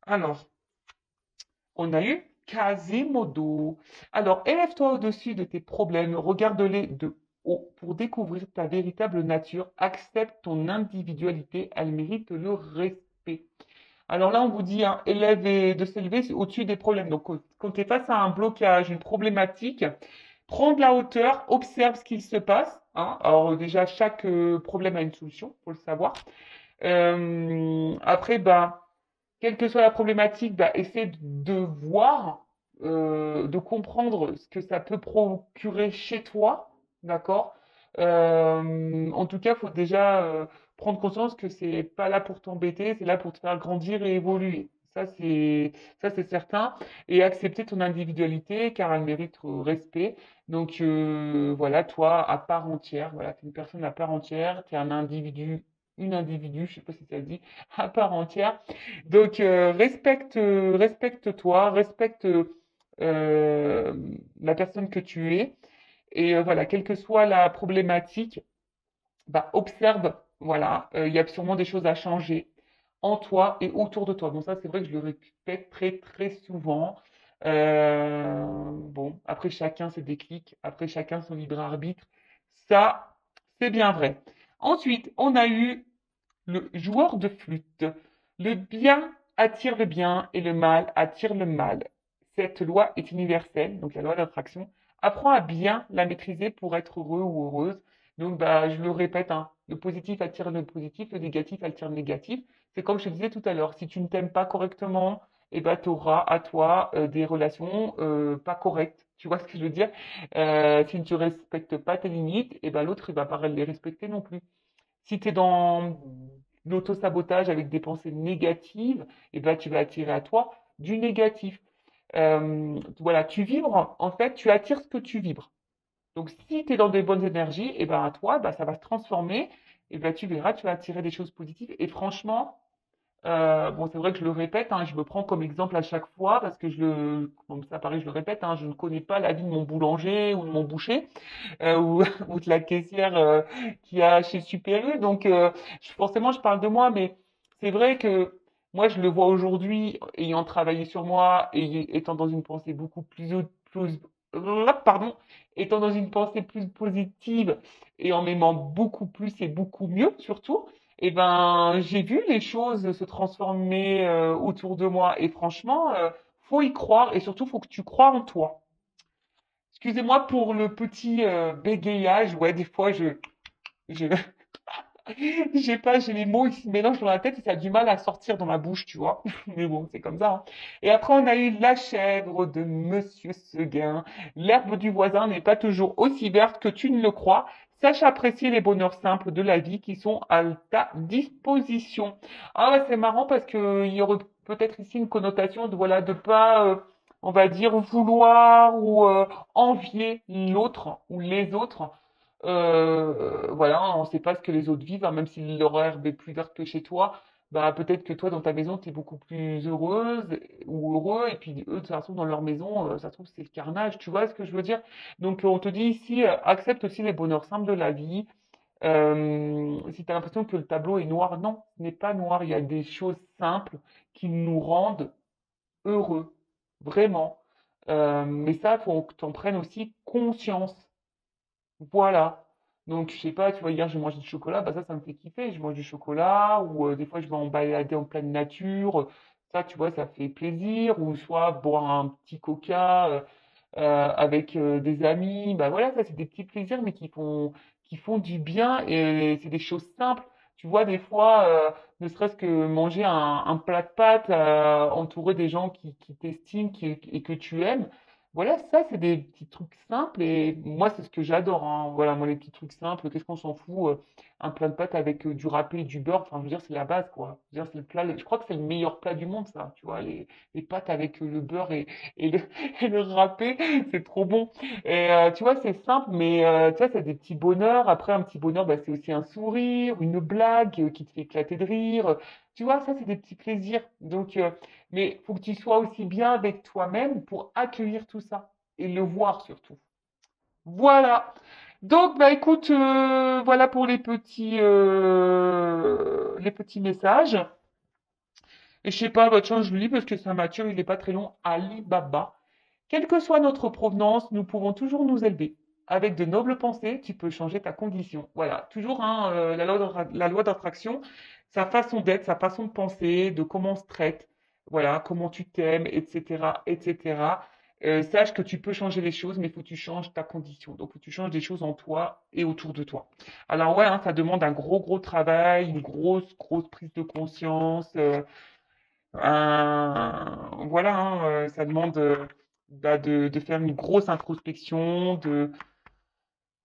Alors, on a eu Quasimodo. Alors, élève-toi au-dessus de tes problèmes, regarde-les de haut pour découvrir ta véritable nature. Accepte ton individualité, elle mérite le respect. Alors là, on vous dit, hein, de s'élever au-dessus des problèmes. Donc, quand tu es face à un blocage, une problématique, prends de la hauteur, observe ce qu'il se passe. Hein. Alors déjà, chaque problème a une solution, faut le savoir. Après, ben, quelle que soit la problématique, bah, essaie de voir, de comprendre ce que ça peut procurer chez toi, d'accord? En tout cas, il faut déjà prendre conscience que c'est pas là pour t'embêter, c'est là pour te faire grandir et évoluer. Ça c'est certain. Et accepter ton individualité, car elle mérite respect. Donc voilà, toi à part entière, voilà, tu es une personne à part entière, tu es un individu, une individu, je sais pas si ça se dit, à part entière. Donc, respecte-toi, respecte la personne que tu es. Et voilà, quelle que soit la problématique, bah, observe, voilà, il y a sûrement des choses à changer en toi et autour de toi. Bon, ça, c'est vrai que je le répète très, très souvent. Bon, après chacun ses déclics, après chacun son libre arbitre. Ça, c'est bien vrai. Ensuite, on a eu le joueur de flûte. Le bien attire le bien et le mal attire le mal. Cette loi est universelle, donc la loi d'attraction. Apprends à bien la maîtriser pour être heureux ou heureuse. Donc, bah, je le répète, hein, le positif attire le positif, le négatif attire le négatif. C'est comme je te disais tout à l'heure, si tu ne t'aimes pas correctement, eh ben, tu auras à toi des relations pas correctes. Tu vois ce que je veux dire? Si tu ne respectes pas tes limites, eh ben, l'autre, il va pas les respecter non plus. Si tu es dans l'auto-sabotage avec des pensées négatives, eh ben, tu vas attirer à toi du négatif. Voilà, tu vibres, en fait, tu attires ce que tu vibres. Donc, si tu es dans des bonnes énergies, eh ben, à toi, bah, ça va se transformer. Et ben, tu verras, tu vas attirer des choses positives. Et franchement, bon, c'est vrai que je le répète, hein, je me prends comme exemple à chaque fois parce que comme ça paraît, je le répète, hein, je ne connais pas la vie de mon boulanger ou de mon boucher ou de la caissière qui a chez Super U. Donc, forcément, je parle de moi, mais c'est vrai que moi, je le vois aujourd'hui, ayant travaillé sur moi et étant dans une pensée beaucoup pardon, étant dans une pensée plus positive et en m'aimant beaucoup plus et beaucoup mieux, surtout. Et ben, j'ai vu les choses se transformer autour de moi. Et franchement, faut y croire et surtout, faut que tu crois en toi. Excusez-moi pour le petit bégayage. Ouais, des fois, je, j'ai les mots, ils se mélangent dans la tête et ça a du mal à sortir dans ma bouche, tu vois. Mais bon, c'est comme ça. Hein. Et après, on a eu la chèvre de Monsieur Seguin. L'herbe du voisin n'est pas toujours aussi verte que tu ne le crois. Sache apprécier les bonheurs simples de la vie qui sont à ta disposition. Ah ouais, c'est marrant parce que il y aurait peut-être ici une connotation de voilà de pas, on va dire vouloir ou envier l'autre ou les autres. Voilà, on ne sait pas ce que les autres vivent, hein, même si leur herbe est plus verte que chez toi, bah peut-être que toi dans ta maison tu es beaucoup plus heureuse ou heureux, et puis eux de toute façon dans leur maison, ça se trouve c'est le carnage, tu vois ce que je veux dire? Donc on te dit ici, accepte aussi les bonheurs simples de la vie. Si tu as l'impression que le tableau est noir, non, ce n'est pas noir, il y a des choses simples qui nous rendent heureux, vraiment. Mais ça, faut que tu en prennes aussi conscience. Voilà. Donc, je sais pas, tu vois, hier, j'ai mangé du chocolat, bah ça me fait kiffer. Je mange du chocolat, ou des fois, je vais en balader en pleine nature. Ça, tu vois, ça fait plaisir. Ou soit boire un petit coca avec des amis. Bah voilà, ça, c'est des petits plaisirs, mais qui font du bien. Et c'est des choses simples. Tu vois, des fois, ne serait-ce que manger un plat de pâtes entouré des gens qui t'estiment et que tu aimes. Voilà, ça, c'est des petits trucs simples et moi, c'est ce que j'adore. Hein. Voilà, moi, les petits trucs simples, qu'est-ce qu'on s'en fout? Un plat de pâtes avec du râpé et du beurre, enfin, je veux dire, c'est la base, quoi. Je veux dire, c'est le plat, je crois que c'est le meilleur plat du monde, ça. Tu vois, les pâtes avec le beurre et le, et le râpé, c'est trop bon. Et tu vois, c'est simple, mais tu vois, c'est des petits bonheurs. Après, un petit bonheur, bah, c'est aussi un sourire, une blague qui te fait éclater de rire. Tu vois, ça, c'est des petits plaisirs. Donc, mais faut que tu sois aussi bien avec toi-même pour accueillir tout ça et le voir surtout. Voilà. Donc, bah écoute, voilà pour les petits messages. Et je sais pas, votre chance, je le lis parce que c'est un mature, il n'est pas très long. Ali Baba. Quelle que soit notre provenance, nous pouvons toujours nous élever. Avec de nobles pensées, tu peux changer ta condition. Voilà, toujours hein, la loi d'attraction, sa façon d'être, sa façon de penser, de comment on se traite, voilà, comment tu t'aimes, etc., etc. Sache que tu peux changer les choses, mais il faut que tu changes ta condition. Donc, il faut que tu changes des choses en toi et autour de toi. Alors, ouais, hein, ça demande un gros, gros travail, une grosse, grosse prise de conscience. Voilà, hein, ça demande de faire une grosse introspection,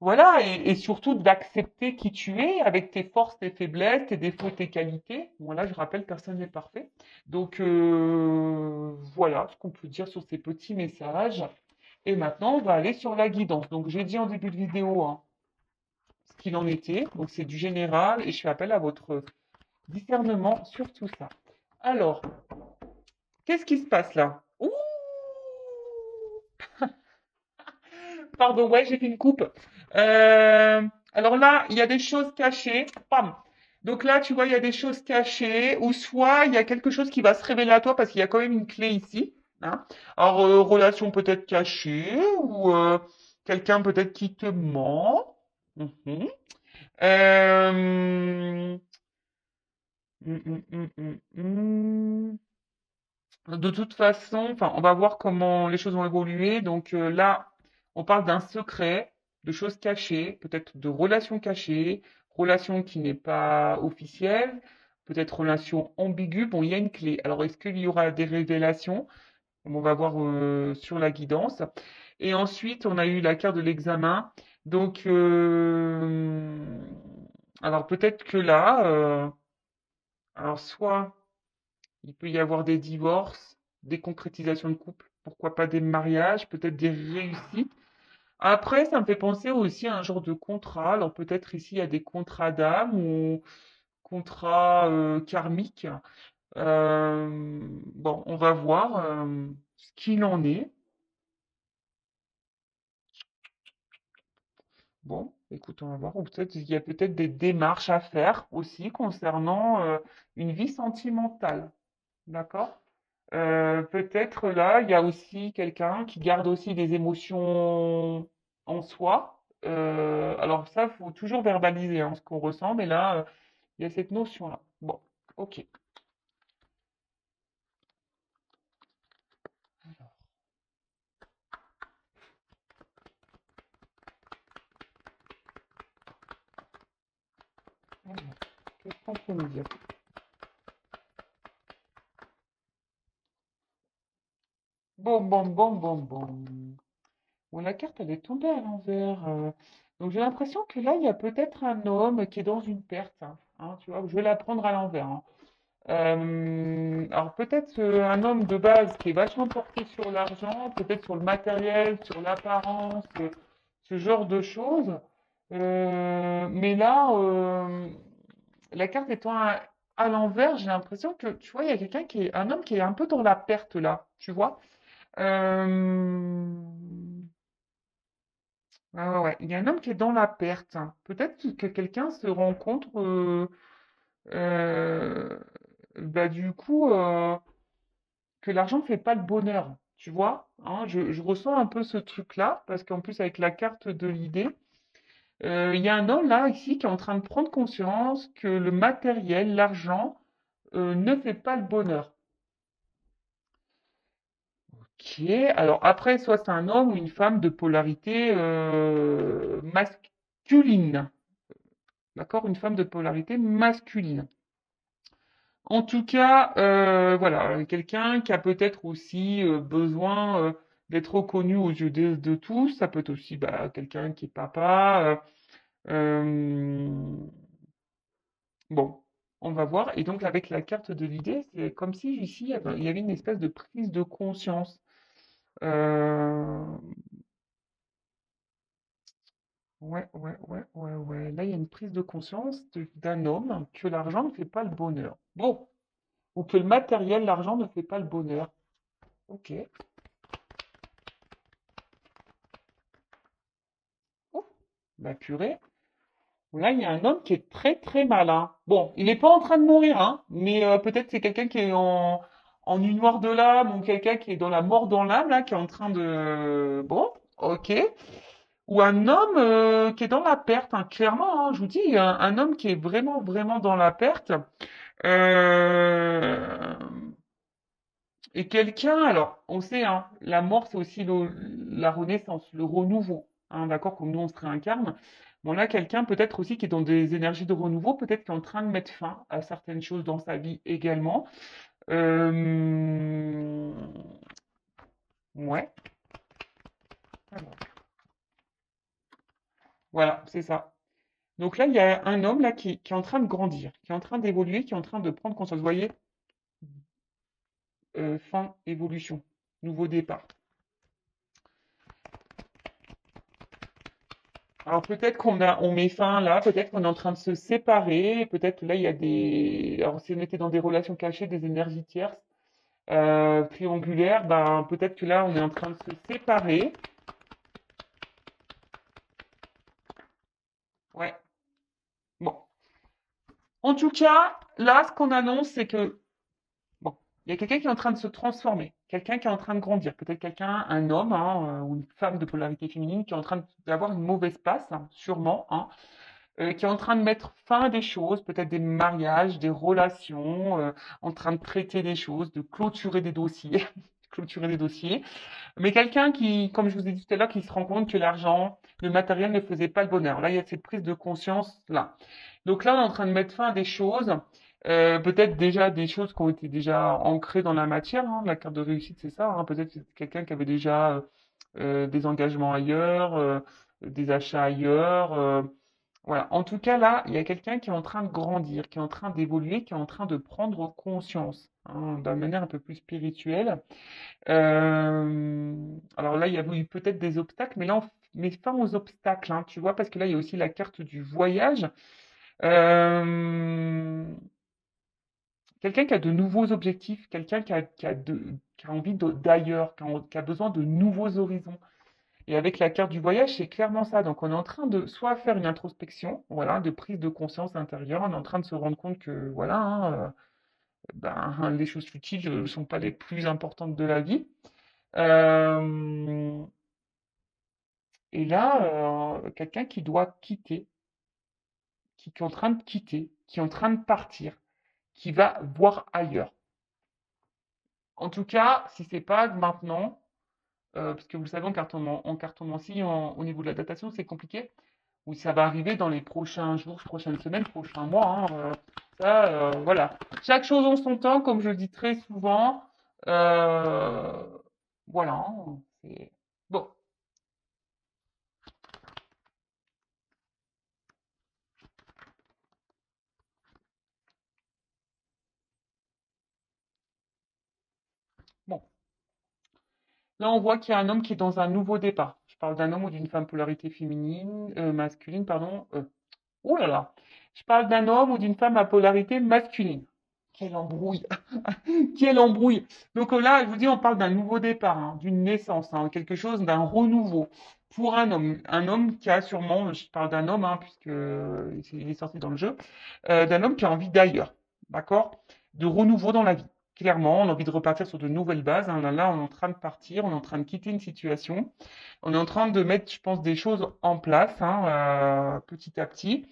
voilà, et surtout d'accepter qui tu es avec tes forces, tes faiblesses, tes défauts, tes qualités. Bon, là, je rappelle, personne n'est parfait. Donc, voilà ce qu'on peut dire sur ces petits messages. Et maintenant, on va aller sur la guidance. Donc, j'ai dit en début de vidéo hein, ce qu'il en était. Donc, c'est du général et je fais appel à votre discernement sur tout ça. Alors, qu'est-ce qui se passe là? Ouh! Pardon, ouais, j'ai fait une coupe. Euh, alors là, il y a des choses cachées. Pam. Donc là, tu vois, il y a des choses cachées, ou soit il y a quelque chose qui va se révéler à toi parce qu'il y a quand même une clé ici. Hein. Alors, relation peut-être cachée, ou quelqu'un peut-être qui te ment. Mhm. Euh, hum. De toute façon, enfin, on va voir comment les choses vont évoluer. Donc là, on parle d'un secret, de choses cachées, peut-être de relations cachées, relation qui n'est pas officielle, peut-être relation ambiguë. Bon, il y a une clé. Alors, est-ce qu'il y aura des révélations? On va voir sur la guidance. Et ensuite, on a eu la carte de l'examen. Donc, alors peut-être que là, alors soit il peut y avoir des divorces, des concrétisations de couple, pourquoi pas des mariages, peut-être des réussites. Après, ça me fait penser aussi à un genre de contrat. Alors peut-être ici, il y a des contrats d'âme ou contrats karmiques. Bon, on va voir ce qu'il en est. Bon, écoute, on va voir. Ou peut-être il y a peut-être des démarches à faire aussi concernant une vie sentimentale. D'accord? Peut-être là, il y a aussi quelqu'un qui garde aussi des émotions en soi. Alors ça, il faut toujours verbaliser hein, ce qu'on ressent, mais là, il y a cette notion-là. Bon, ok. Alors, qu'est-ce qu'on peut nous dire? Bon, bon, bon, bon, bon. Bon, la carte, elle est tombée à l'envers. Donc j'ai l'impression que là, il y a peut-être un homme qui est dans une perte. Hein, tu vois, je vais la prendre à l'envers. Hein. Alors peut-être un homme de base qui est vachement porté sur l'argent, peut-être sur le matériel, sur l'apparence, ce genre de choses. Mais là, la carte étant à l'envers, j'ai l'impression que, tu vois, il y a quelqu'un qui est, un homme qui est un peu dans la perte là, tu vois. Euh, ouais. Il y a un homme qui est dans la perte. Peut-être que quelqu'un se rencontre, euh, bah, du coup, que l'argent ne fait pas le bonheur, tu vois, hein, je ressens un peu ce truc-là, parce qu'en plus avec la carte de l'idée, il y a un homme là ici qui est en train de prendre conscience que le matériel, l'argent, ne fait pas le bonheur. Ok, alors après, soit c'est un homme ou une femme de polarité masculine, d'accord? Une femme de polarité masculine. En tout cas, voilà, quelqu'un qui a peut-être aussi besoin d'être reconnu aux yeux de tous. Ça peut être aussi bah, quelqu'un qui est papa. Bon, on va voir. Et donc, avec la carte de l'idée, c'est comme si ici, il y avait une espèce de prise de conscience. Euh, ouais. Là, il y a une prise de conscience d'un homme que l'argent ne fait pas le bonheur. Bon, ou que le matériel, l'argent ne fait pas le bonheur. Ok. Oh, bah purée. Là, il y a un homme qui est très très malin. Bon, il n'est pas en train de mourir, hein, mais peut-être c'est quelqu'un qui est en une mort de l'âme ou quelqu'un qui est dans la mort dans l'âme, là, qui est en train de... Bon, ok. Ou un homme qui est dans la perte, hein, clairement, hein, je vous dis, un homme qui est vraiment vraiment dans la perte. Euh, Et quelqu'un, alors, on sait, hein, la mort, c'est aussi la renaissance, le renouveau, hein, d'accord, comme nous, on se réincarne. Bon, là, quelqu'un, peut-être aussi, qui est dans des énergies de renouveau, peut-être qui est en train de mettre fin à certaines choses dans sa vie également. Euh, Ouais, alors, voilà, c'est ça. Donc là, il y a un homme là qui est en train de grandir, qui est en train d'évoluer, qui est en train de prendre conscience. Vous voyez, fin, évolution, nouveau départ. Alors peut-être on met fin là, peut-être qu'on est en train de se séparer, peut-être que là il y a des, alors si on était dans des relations cachées, des énergies tierces, triangulaires, ben peut-être que là on est en train de se séparer. Ouais. Bon. En tout cas, là ce qu'on annonce, c'est que bon, il y a quelqu'un qui est en train de se transformer, quelqu'un qui est en train de grandir, peut-être quelqu'un, un homme hein, ou une femme de polarité féminine qui est en train d'avoir une mauvaise passe, hein, sûrement, hein, qui est en train de mettre fin à des choses, peut-être des mariages, des relations, en train de traiter des choses, de clôturer des dossiers, clôturer des dossiers. Mais quelqu'un qui, comme je vous ai dit tout à l'heure, qui se rend compte que l'argent, le matériel ne faisait pas le bonheur. Là, il y a cette prise de conscience là. Donc là, on est en train de mettre fin à des choses, peut-être déjà des choses qui ont été déjà ancrées dans la matière. Hein. La carte de réussite, c'est ça. Hein. Peut-être c'est quelqu'un qui avait déjà des engagements ailleurs, des achats ailleurs. Voilà. En tout cas, là, il y a quelqu'un qui est en train de grandir, qui est en train d'évoluer, qui est en train de prendre conscience, hein, d'une manière un peu plus spirituelle. Alors là, il y a eu peut-être des obstacles, mais là, on met fin aux obstacles, hein, tu vois, parce que là, il y a aussi la carte du voyage. Euh, Quelqu'un qui a de nouveaux objectifs, quelqu'un qui a envie d'ailleurs, qui a besoin de nouveaux horizons. Et avec la carte du voyage, c'est clairement ça. Donc, on est en train de soit faire une introspection, voilà, de prise de conscience intérieure. On est en train de se rendre compte que, voilà, hein, ben, les choses futiles ne sont pas les plus importantes de la vie. Euh, et là, quelqu'un qui doit quitter, qui est en train de quitter, qui est en train de partir, qui va voir ailleurs. En tout cas, si c'est pas maintenant, parce que vous le savez, en cartomancie, au niveau de la datation, c'est compliqué. Oui, ça va arriver dans les prochains jours, prochaines semaines, prochains mois. Hein, ça, voilà. Chaque chose en son temps, comme je le dis très souvent. Euh, voilà. Hein, bon, bon. Là, on voit qu'il y a un homme qui est dans un nouveau départ. Je parle d'un homme ou d'une femme polarité féminine, masculine, pardon. Oh là là. Je parle d'un homme ou d'une femme à polarité masculine. Quelle embrouille. Quelle embrouille. Donc là, je vous dis, on parle d'un nouveau départ, hein, d'une naissance, hein, quelque chose, d'un renouveau pour un homme qui a sûrement, je parle d'un homme, hein, puisque il est sorti dans le jeu, d'un homme qui a envie d'ailleurs, d'accord, de renouveau dans la vie. Clairement, on a envie de repartir sur de nouvelles bases. Hein. Là, on est en train de partir, on est en train de quitter une situation. On est en train de mettre, je pense, des choses en place, hein, petit à petit.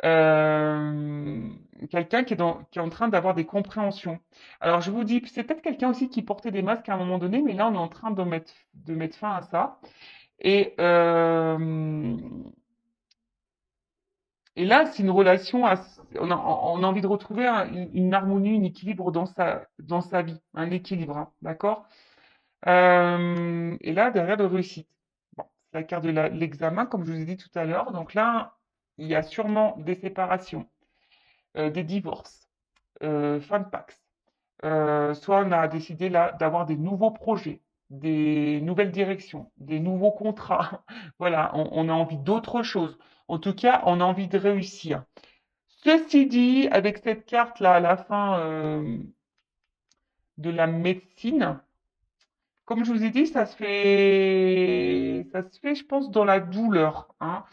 Euh, Quelqu'un qui est en train d'avoir des compréhensions. Alors, je vous dis, c'est peut-être quelqu'un aussi qui portait des masques à un moment donné, mais là, on est en train de mettre fin à ça. Et, euh, et là, c'est une relation, on a envie de retrouver une harmonie, un équilibre dans sa vie, un équilibre, hein, d'accord? Et là, derrière de réussite. Bon, c'est la carte de l'examen, comme je vous ai dit tout à l'heure. Donc là, il y a sûrement des séparations, des divorces, fin de Pax. Soit on a décidé là d'avoir des nouveaux projets, des nouvelles directions, des nouveaux contrats. Voilà, on a envie d'autre chose. En tout cas, on a envie de réussir. Ceci dit, avec cette carte-là à la fin de la médecine, comme je vous ai dit, ça se fait, je pense, dans la douleur. Hein.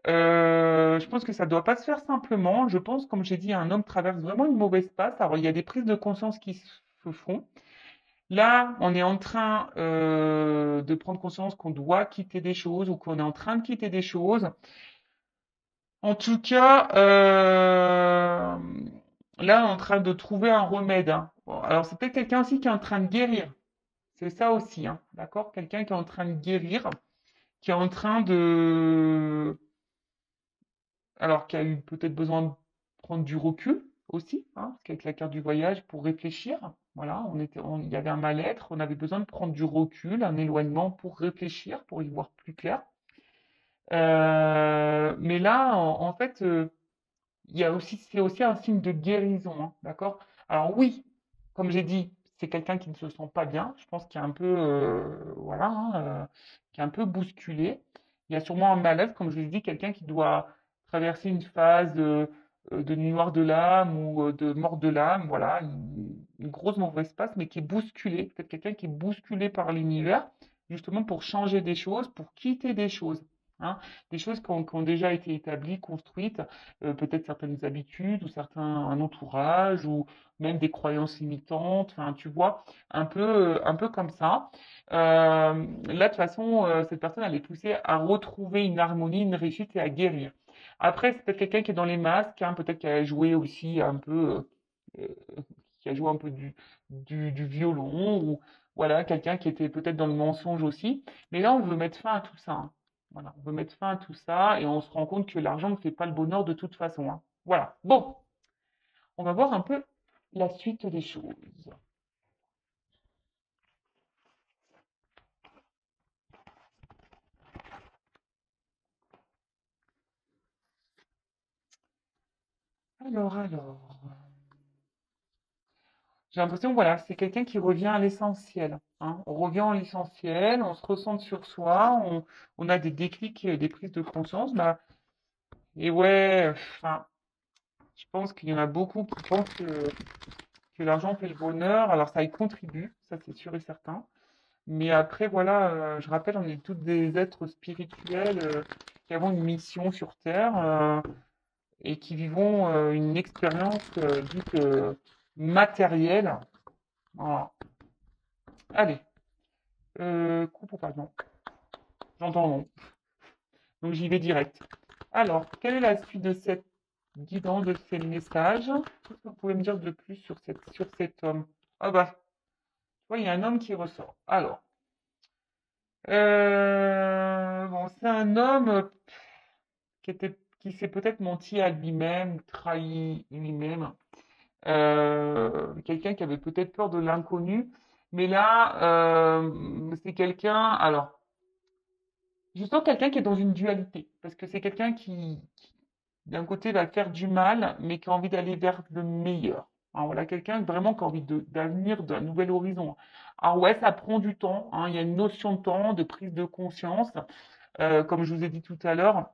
Je pense que ça doit pas se faire simplement. Je pense, comme j'ai dit, un homme traverse vraiment une mauvaise passe. Alors, il y a des prises de conscience qui se font. Là, on est en train de prendre conscience qu'on doit quitter des choses ou qu'on est en train de quitter des choses. En tout cas, là, on est en train de trouver un remède, hein. Bon, alors, c'est peut-être quelqu'un aussi qui est en train de guérir. C'est ça aussi, hein, d'accord? Quelqu'un qui est en train de guérir, qui est en train de... Alors, qui a eu peut-être besoin de prendre du recul aussi, hein, parce qu'avec la carte du voyage, pour réfléchir, voilà, il y avait un mal-être, on avait besoin de prendre du recul, un éloignement pour réfléchir, pour y voir plus clair. Mais là, en fait, il y a aussi, c'est aussi un signe de guérison, hein, d'accord? Alors oui, comme j'ai dit, c'est quelqu'un qui ne se sent pas bien. Je pense qu'il y a un peu, voilà, hein, qui est un peu bousculé. Il y a sûrement un malaise, comme je l'ai dit, quelqu'un qui doit traverser une phase de nuit noire de l'âme ou de mort de l'âme, voilà, une grosse mauvaise passe, mais qui est bousculé. Peut-être quelqu'un qui est bousculé par l'univers, justement pour changer des choses, pour quitter des choses, hein, des choses qui ont déjà été établies, construites, peut-être certaines habitudes ou certains un entourage ou même des croyances limitantes. Enfin, tu vois, un peu comme ça. Là, de toute façon, cette personne, elle est poussée à retrouver une harmonie, une réussite et à guérir. Après, c'est peut-être quelqu'un qui est dans les masques, hein, peut-être qui a joué aussi un peu, qui a joué un peu du violon ou voilà, quelqu'un qui était peut-être dans le mensonge aussi. Mais là, on veut mettre fin à tout ça, hein. Voilà, on veut mettre fin à tout ça et on se rend compte que l'argent ne fait pas le bonheur de toute façon, hein. Voilà. Bon, on va voir un peu la suite des choses. Alors. J'ai l'impression, voilà, c'est quelqu'un qui revient à l'essentiel, hein. On revient à l'essentiel, on se recentre sur soi, on a des déclics, des prises de conscience. Bah, et ouais, enfin, je pense qu'il y en a beaucoup qui pensent que l'argent fait le bonheur. Alors ça y contribue, ça c'est sûr et certain. Mais après, voilà, je rappelle, on est tous des êtres spirituels qui avons une mission sur Terre et qui vivons une expérience dite matérielle. Voilà. Allez, coupe ou pas? Non, j'entends non. Donc j'y vais direct. Alors, quelle est la suite de cette guidance, de ces messages? Qu'est-ce que vous pouvez me dire de plus sur cet homme? Ah bah, tu vois, il y a un homme qui ressort. Alors, bon, c'est un homme qui s'est peut-être menti à lui-même, trahi lui-même. Quelqu'un qui avait peut-être peur de l'inconnu. Mais là, c'est quelqu'un, alors, je sens quelqu'un qui est dans une dualité. Parce que c'est quelqu'un qui, d'un côté, va faire du mal, mais qui a envie d'aller vers le meilleur. Hein, voilà, quelqu'un vraiment qui a envie d'avenir, d'un nouvel horizon. Alors ouais, ça prend du temps, hein, il y a une notion de temps, de prise de conscience, comme je vous ai dit tout à l'heure.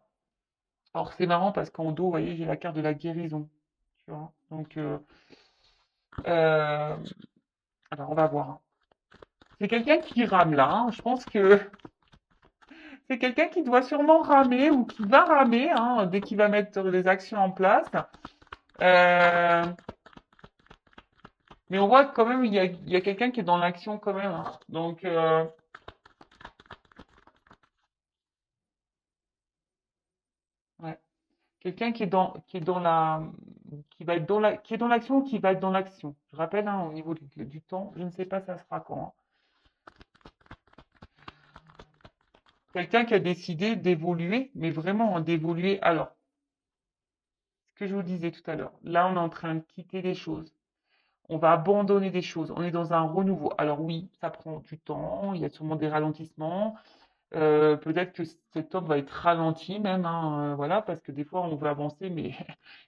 Alors c'est marrant parce qu'en dos, vous voyez, j'ai la carte de la guérison. Tu vois. Donc, euh, alors on va voir, hein. C'est quelqu'un qui rame là, hein. Je pense que c'est quelqu'un qui doit sûrement ramer ou qui va ramer, hein, dès qu'il va mettre les actions en place. Euh, mais on voit que quand même, il y a quelqu'un qui est dans l'action quand même, hein. Donc, ouais. Quelqu'un qui est dans la, qui va être dans la, qui est dans l'action ou qui va être dans l'action. Je rappelle, hein, au niveau du temps, je ne sais pas ça sera quand, hein. Quelqu'un qui a décidé d'évoluer, mais vraiment, hein, d'évoluer. Alors, ce que je vous disais tout à l'heure, là, on est en train de quitter des choses. On va abandonner des choses. On est dans un renouveau. Alors oui, ça prend du temps. Il y a sûrement des ralentissements. Peut-être que cet homme va être ralenti même, hein, voilà, parce que des fois on veut avancer, mais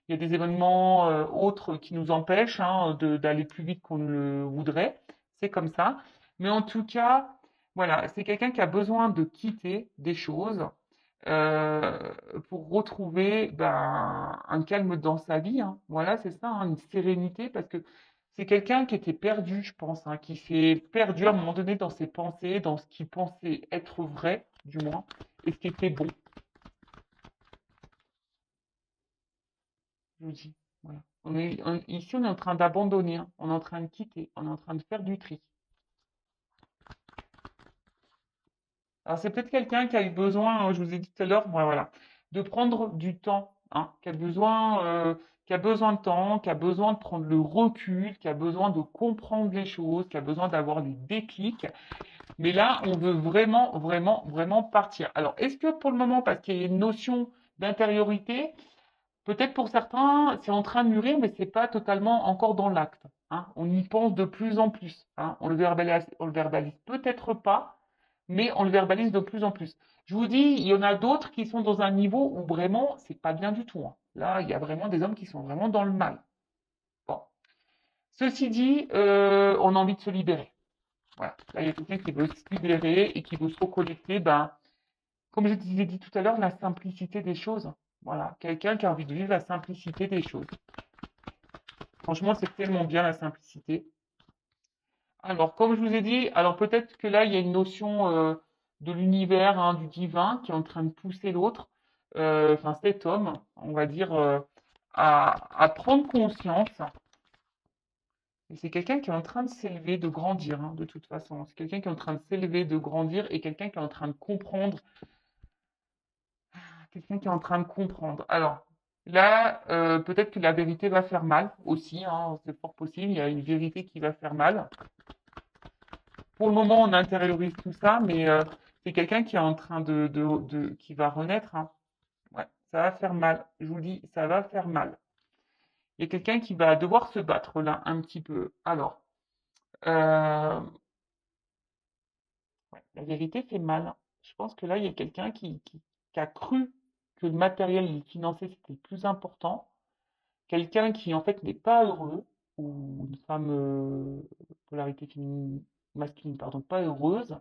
il y a des événements autres qui nous empêchent, hein, d'aller plus vite qu'on ne le voudrait. C'est comme ça. Mais en tout cas, voilà, c'est quelqu'un qui a besoin de quitter des choses euh, pour retrouver ben, un calme dans sa vie, hein. Voilà, c'est ça, hein, une sérénité, parce que c'est quelqu'un qui était perdu, je pense, hein, qui s'est perdu à un moment donné dans ses pensées, dans ce qu'il pensait être vrai, du moins, et ce qui était bon. je vous dis. Voilà. Ici, on est en train d'abandonner, hein. On est en train de quitter, on est en train de faire du tri. Alors, c'est peut-être quelqu'un qui a eu besoin, je vous ai dit tout à l'heure, voilà, de prendre du temps, hein, qui a besoin de temps, qui a besoin de prendre le recul, qui a besoin de comprendre les choses, qui a besoin d'avoir des déclics. Mais là, on veut vraiment, vraiment, vraiment partir. Alors, est-ce que pour le moment, parce qu'il y a une notion d'intériorité, peut-être pour certains, c'est en train de mûrir, mais c'est pas totalement encore dans l'acte, hein. On y pense de plus en plus, hein. On le verbalise peut-être pas, mais on le verbalise de plus en plus. Je vous dis, il y en a d'autres qui sont dans un niveau où vraiment, c'est pas bien du tout, hein. Là, il y a vraiment des hommes qui sont vraiment dans le mal. Bon. Ceci dit, on a envie de se libérer. Voilà. Là, il y a quelqu'un qui veut se libérer et qui veut se reconnecter, ben, comme je vous ai dit tout à l'heure, la simplicité des choses. Voilà. Quelqu'un qui a envie de vivre la simplicité des choses. Franchement, c'est tellement bien la simplicité. Alors, comme je vous ai dit, alors peut-être que là, il y a une notion de l'univers, hein, du divin, qui est en train de pousser l'autre, enfin cet homme, on va dire, à prendre conscience. Et c'est quelqu'un qui est en train de s'élever, de grandir, hein, de toute façon. C'est quelqu'un qui est en train de s'élever, de grandir, et quelqu'un qui est en train de comprendre. Quelqu'un qui est en train de comprendre. Alors, là, peut-être que la vérité va faire mal aussi, hein, c'est fort possible. Il y a une vérité qui va faire mal. Pour le moment, on intériorise tout ça, mais c'est quelqu'un qui est en train qui va renaître, hein. Ouais, ça va faire mal. Je vous le dis, ça va faire mal. Il y a quelqu'un qui va devoir se battre là un petit peu. Alors, euh, ouais, la vérité fait mal. Je pense que là, il y a quelqu'un qui a cru que le matériel financier c'était le plus important. Quelqu'un qui en fait n'est pas heureux, ou une femme polarité féminine, masculine, pardon, pas heureuse.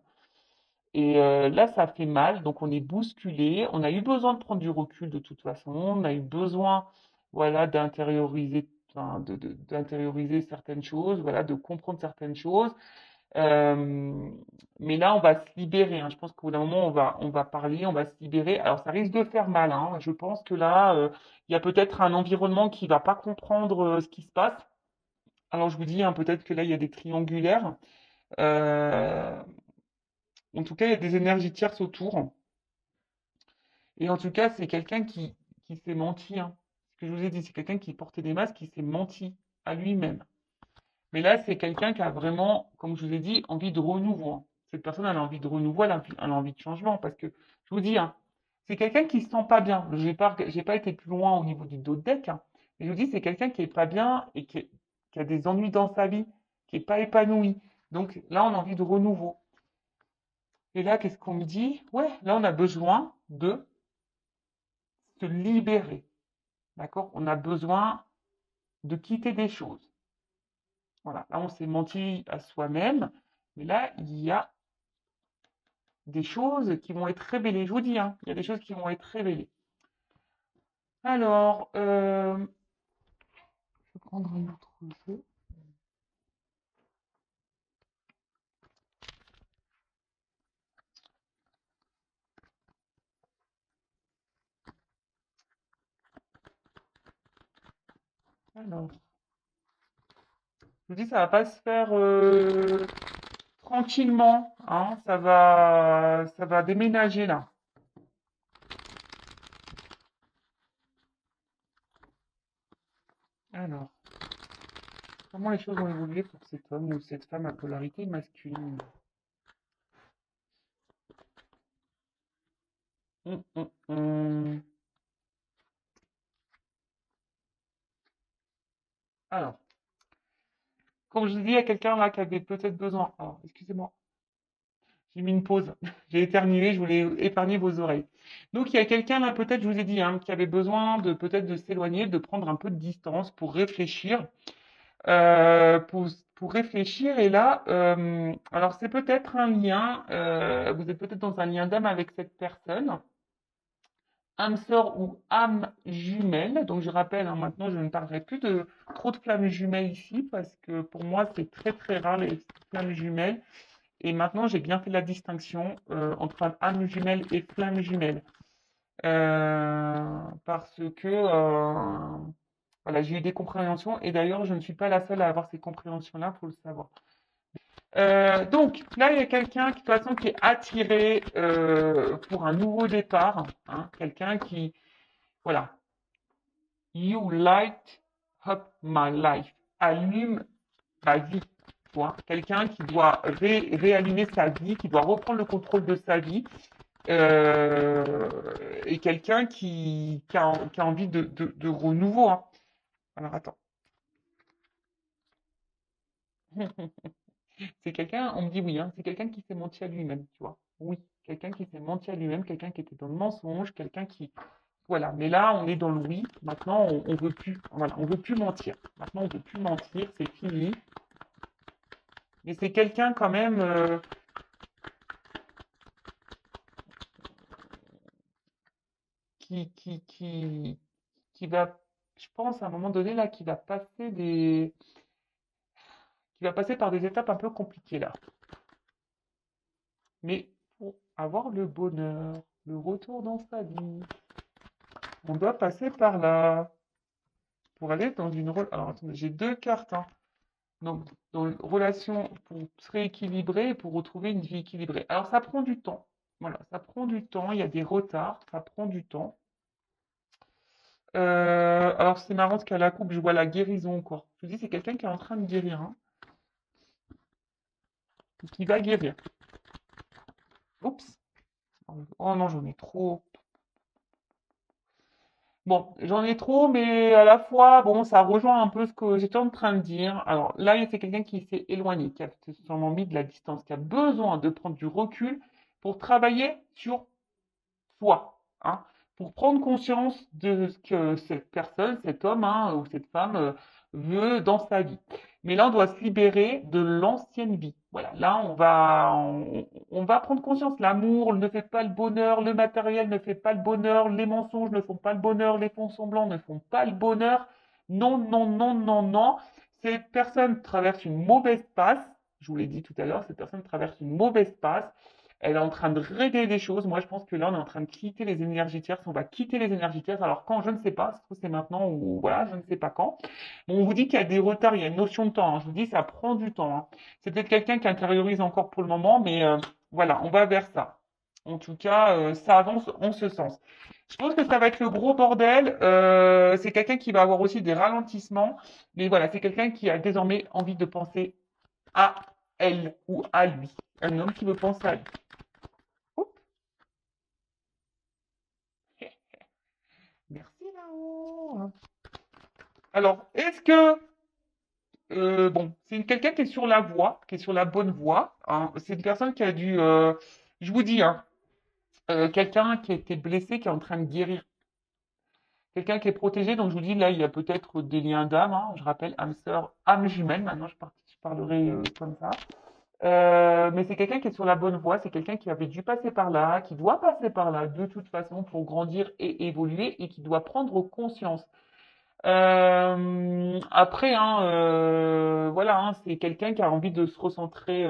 Et là, ça fait mal, donc on est bousculé. On a eu besoin de prendre du recul de toute façon. On a eu besoin, voilà, d'intérioriser, enfin, d'intérioriser certaines choses, voilà, de comprendre certaines choses. Euh, mais là, on va se libérer, hein. Je pense qu'au bout d'un moment, on va parler, on va se libérer. Alors, ça risque de faire mal, hein. Je pense que là, il y a peut-être un environnement qui va pas comprendre ce qui se passe. Alors, je vous dis, hein, peut-être que là, il y a des triangulaires. Euh, En tout cas, il y a des énergies tierces autour. Et en tout cas, c'est quelqu'un qui s'est menti, hein. Ce que je vous ai dit, c'est quelqu'un qui portait des masques, qui s'est menti à lui-même. Mais là, c'est quelqu'un qui a vraiment, comme je vous ai dit, envie de renouveau, hein. Cette personne, elle a envie de renouveau, elle a envie de changement. Parce que, je vous dis, hein, c'est quelqu'un qui se sent pas bien. J'ai pas été plus loin au niveau du dos de deck, hein. Mais je vous dis, c'est quelqu'un qui est pas bien et qui a des ennuis dans sa vie, qui est pas épanoui. Donc là, on a envie de renouveau. Et là, qu'est-ce qu'on me dit? Ouais, là, on a besoin de se libérer. D'accord? On a besoin de quitter des choses. Voilà. Là, on s'est menti à soi-même. Mais là, il y a des choses qui vont être révélées. Je vous dis, hein, il y a des choses qui vont être révélées. Alors, je vais prendre un autre jeu. Alors, je vous dis, ça va pas se faire tranquillement, hein. Ça va déménager là. Alors, comment les choses vont évoluer pour cet homme ou cette femme à polarité masculine? Hum, hum, hum. Alors, comme je dis, il y a quelqu'un là qui avait peut-être besoin. Alors, excusez-moi, j'ai mis une pause. J'ai éternué, je voulais épargner vos oreilles. Donc, il y a quelqu'un là, peut-être, je vous ai dit, hein, qui avait besoin de peut-être de s'éloigner, de prendre un peu de distance pour réfléchir. Pour réfléchir. Et là, alors c'est peut-être un lien, vous êtes peut-être dans un lien d'âme avec cette personne, âme sœur ou âme jumelle. Donc je rappelle, hein, maintenant je ne parlerai plus de trop de flammes jumelles ici parce que pour moi c'est très très rare les flammes jumelles. Et maintenant j'ai bien fait la distinction entre âme jumelle et flamme jumelle. Parce que Voilà, j'ai eu des compréhensions et d'ailleurs, je ne suis pas la seule à avoir ces compréhensions-là, faut le savoir. Donc là, il y a quelqu'un qui, de toute façon, qui est attiré pour un nouveau départ, hein, quelqu'un qui, voilà, you light up my life, allume ma vie, tu vois, quelqu'un qui doit réaligner sa vie, qui doit reprendre le contrôle de sa vie, euh, et quelqu'un qui a envie de renouveau, hein. Alors attends. C'est quelqu'un, on me dit oui, hein, c'est quelqu'un qui s'est menti à lui-même, tu vois. Oui, quelqu'un qui s'est menti à lui-même, quelqu'un qui était dans le mensonge, quelqu'un qui, voilà. Mais là, on est dans le oui. Maintenant, on veut plus, voilà, on veut plus mentir. Maintenant, on veut plus mentir, c'est fini. Mais c'est quelqu'un quand même qui va, je pense, à un moment donné là, qui va passer par des étapes un peu compliquées là. Mais pour avoir le bonheur, le retour dans sa vie, on doit passer par là. Pour aller dans une relation. Alors, attendez, j'ai deux cartes, hein. Donc, dans une relation pour se rééquilibrer et pour retrouver une vie équilibrée. Alors, ça prend du temps. Voilà, ça prend du temps. Il y a des retards. Ça prend du temps. Alors, c'est marrant parce qu'à la coupe, je vois la guérison encore. Je vous dis, c'est quelqu'un qui est en train de guérir, hein, qui va guérir. Oups. Oh non, j'en ai trop. Bon, j'en ai trop, mais à la fois, bon, ça rejoint un peu ce que j'étais en train de dire. Alors là, c'est quelqu'un qui s'est éloigné, qui a sûrement mis de la distance, qui a besoin de prendre du recul pour travailler sur soi, hein, pour prendre conscience de ce que cette personne, cet homme, hein, ou cette femme veut dans sa vie. Mais là, on doit se libérer de l'ancienne vie. Voilà, là, on va prendre conscience. L'amour ne fait pas le bonheur, le matériel ne fait pas le bonheur, les mensonges ne font pas le bonheur, les fonds semblants ne font pas le bonheur. Non, non, non, non, non. Cette personne traverse une mauvaise passe. Je vous l'ai dit tout à l'heure, cette personne traverse une mauvaise passe. Elle est en train de régler des choses. Moi, je pense que là, on est en train de quitter les énergies tierces. On va quitter les énergies tierces. Alors, quand, je ne sais pas. Ça se trouve, c'est maintenant ou voilà, je ne sais pas quand. Bon, on vous dit qu'il y a des retards, il y a une notion de temps, hein. Je vous dis, ça prend du temps, hein. C'est peut-être quelqu'un qui intériorise encore pour le moment, mais voilà, on va vers ça. En tout cas, ça avance en ce sens. Je pense que ça va être le gros bordel. C'est quelqu'un qui va avoir aussi des ralentissements. Mais voilà, c'est quelqu'un qui a désormais envie de penser à elle ou à lui. Un homme qui veut penser à lui. Oups. Merci là-haut. Alors, est-ce que bon, c'est quelqu'un qui est sur la voie, qui est sur la bonne voie, hein. C'est une personne qui a dû, je vous dis, hein, quelqu'un qui a été blessé, qui est en train de guérir. Quelqu'un qui est protégé, donc je vous dis, là, il y a peut-être des liens d'âme, hein. Je rappelle, âme sœur, âme jumelle. Maintenant, je parlerai comme ça. Mais c'est quelqu'un qui est sur la bonne voie, c'est quelqu'un qui avait dû passer par là, qui doit passer par là de toute façon pour grandir et évoluer et qui doit prendre conscience. Après, hein, voilà, hein, c'est quelqu'un qui a envie de se recentrer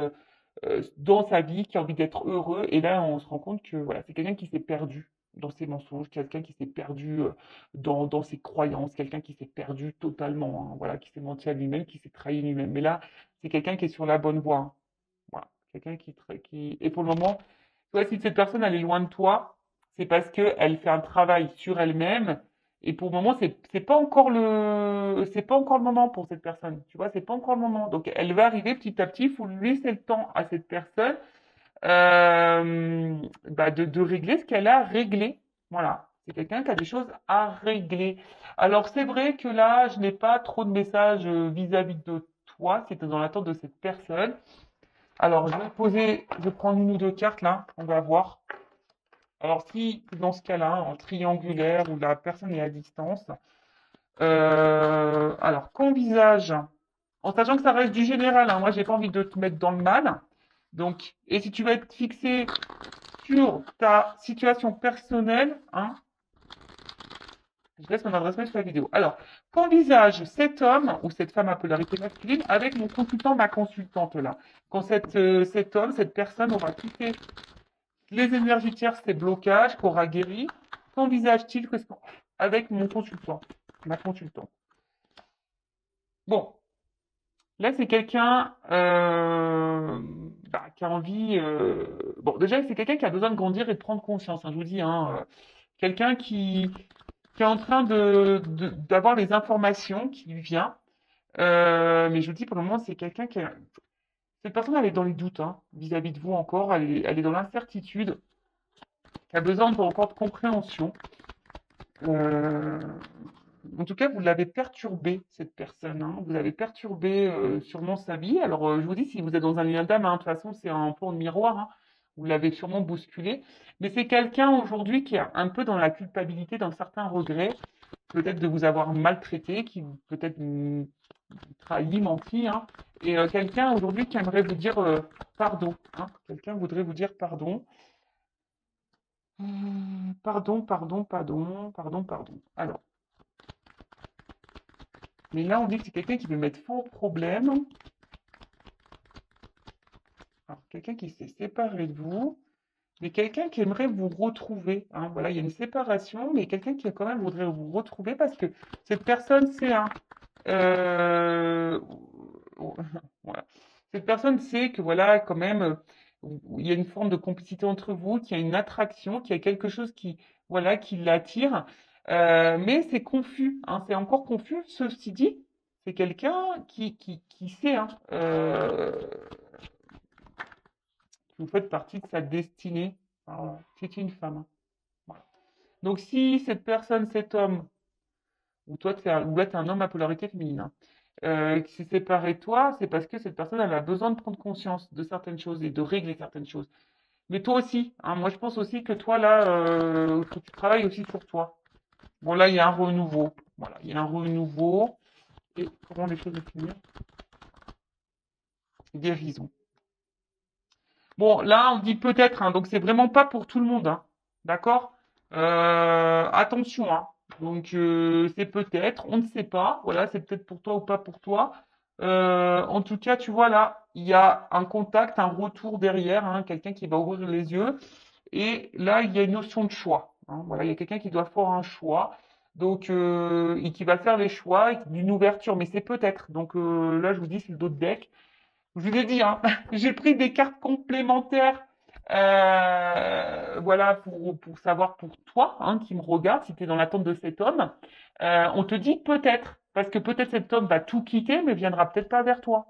dans sa vie, qui a envie d'être heureux. Et là, on se rend compte que voilà, c'est quelqu'un qui s'est perdu dans ses mensonges, quelqu'un qui s'est perdu dans ses croyances, quelqu'un qui s'est perdu totalement, hein, voilà, qui s'est menti à lui-même, qui s'est trahi lui-même. Mais là, c'est quelqu'un qui est sur la bonne voie, hein. Voilà, quelqu'un qui... Et pour le moment, tu vois, si cette personne elle est loin de toi, c'est parce qu'elle fait un travail sur elle-même. Et pour le moment, c'est pas encore le moment pour cette personne. Tu vois, c'est pas encore le moment. Donc, elle va arriver petit à petit. Il faut lui laisser le temps à cette personne bah, de régler ce qu'elle a réglé. Voilà. C'est quelqu'un qui a des choses à régler. Alors, c'est vrai que là, je n'ai pas trop de messages vis-à-vis de toi, si tu es dans l'attente de cette personne. Alors, je vais prendre une ou deux cartes là, on va voir. Alors, si dans ce cas-là, en triangulaire où la personne est à distance, alors qu'envisage, en sachant que ça reste du général, hein, moi j'ai pas envie de te mettre dans le mal. Donc, et si tu vas être fixé sur ta situation personnelle, hein, je laisse mon adresse mail sur la vidéo. Alors, qu'envisage cet homme ou cette femme à polarité masculine avec mon consultant, ma consultante là? Quand cet homme, cette personne aura quitté les énergies tierces, ces blocages qu'aura guéri, qu'envisage-t-il avec mon consultant, ma consultante? Bon, là, c'est quelqu'un qui a envie. Bon, déjà, c'est quelqu'un qui a besoin de grandir et de prendre conscience, hein, je vous dis, hein, quelqu'un qui est en train d'avoir les informations qui lui vient. Mais je vous dis, pour le moment, c'est quelqu'un qui a... Cette personne, elle est dans les doutes, hein, vis-à-vis de vous encore. Elle est dans l'incertitude, qui a besoin encore de compréhension. Euh, En tout cas, vous l'avez perturbé, cette personne, hein. Vous avez perturbé sûrement sa vie. Alors, je vous dis, si vous êtes dans un lien d'âme, hein, de toute façon, c'est un peu de miroir, hein. Vous l'avez sûrement bousculé. Mais c'est quelqu'un aujourd'hui qui est un peu dans la culpabilité, dans certains regrets, peut-être de vous avoir maltraité, qui peut-être trahi, menti, hein. Et quelqu'un aujourd'hui qui aimerait vous dire pardon, hein. Quelqu'un voudrait vous dire pardon. Pardon, pardon, pardon, pardon, pardon. Alors, mais là, on dit que c'est quelqu'un qui veut mettre fin au problème. Alors, quelqu'un qui s'est séparé de vous, mais quelqu'un qui aimerait vous retrouver, hein. Voilà, il y a une séparation, mais quelqu'un qui quand même voudrait vous retrouver parce que cette personne, c'est un... euh, voilà. Cette personne sait que, voilà, quand même, il y a une forme de complicité entre vous, qu'il y a une attraction, qu'il y a quelque chose qui, voilà, qui l'attire. Mais c'est confus, hein, c'est encore confus. Ceci dit, c'est quelqu'un qui sait, hein, vous faites partie de sa destinée. Alors, c'est une femme, hein. Voilà. Donc, si cette personne, cet homme, ou toi, ou là, tu es un homme à polarité féminine, hein, qui s'est séparé de toi, c'est parce que cette personne, elle a besoin de prendre conscience de certaines choses et de régler certaines choses. Mais toi aussi, hein, moi, je pense aussi que toi, là, faut que tu travailles aussi sur toi. Bon, là, il y a un renouveau. Voilà, il y a un renouveau. Et comment les choses vont finir? Guérison. Bon, là, on dit peut-être, hein, donc c'est vraiment pas pour tout le monde, hein. D'accord? Attention, hein. Donc, c'est peut-être, on ne sait pas. Voilà, c'est peut-être pour toi ou pas pour toi. En tout cas, tu vois là, il y a un contact, un retour derrière, hein, quelqu'un qui va ouvrir les yeux. Et là, il y a une notion de choix, hein. Voilà, il y a quelqu'un qui doit faire un choix. Donc, et qui va faire les choix d'une ouverture, mais c'est peut-être. Donc là, je vous dis, c'est le dos de deck. Je vous ai dit, hein, j'ai pris des cartes complémentaires, voilà, pour savoir pour toi, hein, qui me regarde, si tu es dans l'attente de cet homme. On te dit peut-être, parce que peut-être cet homme va tout quitter, mais viendra peut-être pas vers toi.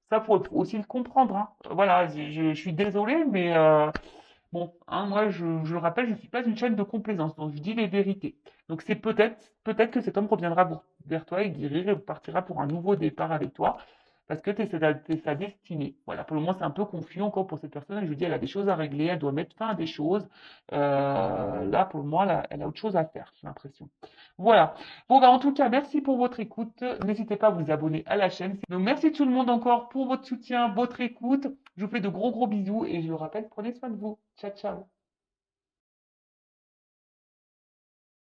Ça, faut aussi le comprendre, hein. Voilà, je suis désolée, mais bon, hein, moi, je le rappelle, je ne suis pas une chaîne de complaisance, donc je dis les vérités. Donc c'est peut-être que cet homme reviendra vers toi, il guérira et partira pour un nouveau départ avec toi, parce que tu es sa destinée. Voilà, pour le moment, c'est un peu confus encore pour cette personne. Je lui dis, elle a des choses à régler, elle doit mettre fin à des choses. Là, pour le moment, elle a autre chose à faire, j'ai l'impression. Voilà. Bon, bah, en tout cas, merci pour votre écoute. N'hésitez pas à vous abonner à la chaîne. Donc, merci tout le monde encore pour votre soutien, votre écoute. Je vous fais de gros bisous et je vous rappelle, prenez soin de vous. Ciao, ciao.